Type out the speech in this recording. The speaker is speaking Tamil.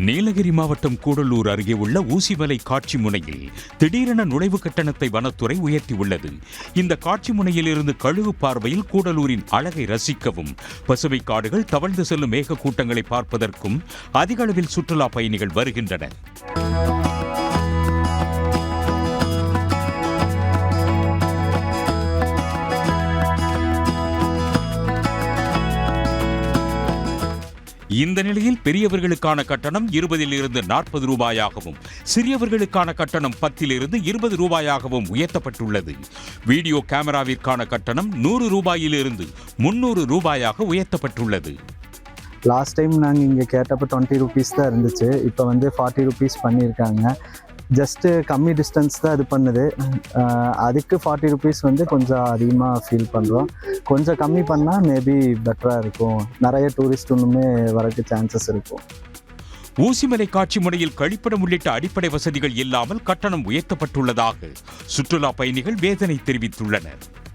நீலகிரி மாவட்டம் கூடலூர் அருகே உள்ள ஊசிமலை காட்சி முனையில் திடீரென நுழைவு கட்டணத்தை வனத்துறை உயர்த்தியுள்ளது. இந்த காட்சி முனையில் இருந்து கழுகு பார்வையில் கூடலூரின் அழகை ரசிக்கவும், பசுமை காடுகள், தவழ்ந்து செல்லும் மேக கூட்டங்களை பார்ப்பதற்கும் அதிக அளவில் சுற்றுலா பயணிகள் வருகின்றனர். இந்த நிலையில் பெரியவர்களுக்கான கட்டணம் 20 40 ரூபாயாகவும், சிறியவர்களுக்கான கட்டணம் 10 20 ரூபாயாகவும் உயர்த்தப்பட்டுள்ளது. வீடியோ கேமராவிற்கான கட்டணம் 100 ரூபாயிலிருந்து 300 ரூபாயாக உயர்த்தப்பட்டுள்ளது. லாஸ்ட் டைம் நாங்கள் இங்கே கேட்டப்போ 20 ருபீஸ் தான் இருந்துச்சு. இப்போ 40 ருபீஸ் பண்ணியிருக்காங்க. ஜஸ்ட்டு கம்மி டிஸ்டன்ஸ் தான் இது பண்ணுது. அதுக்கு 40 ருபீஸ் கொஞ்சம் அதிகமாக ஃபீல் பண்ணுறோம். கொஞ்சம் கம்மி பண்ணால் மேபி பெட்டராக இருக்கும். நிறைய டூரிஸ்ட் இன்னுமே வரக்கு சான்சஸ் இருக்கும். ஊசிமலை காட்சி முனையில் கழிப்பிடம் உள்ளிட்ட அடிப்படை வசதிகள் இல்லாமல் கட்டணம் உயர்த்தப்பட்டுள்ளதாக சுற்றுலா பயணிகள் வேதனை தெரிவித்துள்ளனர்.